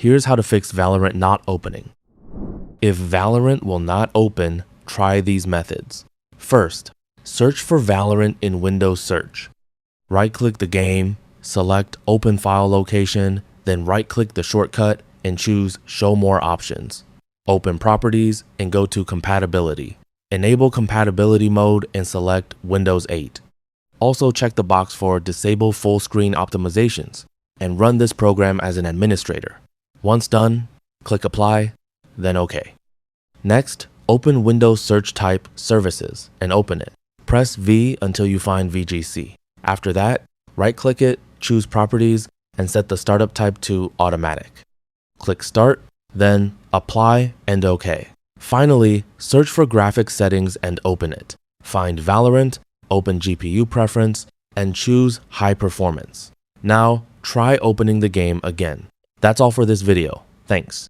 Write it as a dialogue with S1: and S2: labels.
S1: Here's how to fix Valorant not opening. If Valorant will not open, try these methods. First, search for Valorant in Windows Search. Right-click the game, select Open File Location, then right-click the shortcut and choose Show More Options. Open Properties and go to Compatibility. Enable Compatibility Mode and select Windows 8. Also check the box for Disable Full Screen Optimizations and run this program as an administrator. Once done, click Apply, then OK. Next, open Windows Search Type Services and open it. Press V until you find VGC. After that, right-click it, choose Properties, and set the startup type to Automatic. Click Start, then Apply and OK. Finally, search for Graphics Settings and open it. Find Valorant, open GPU Preference, and choose High Performance. Now, try opening the game again. That's all for this video. Thanks.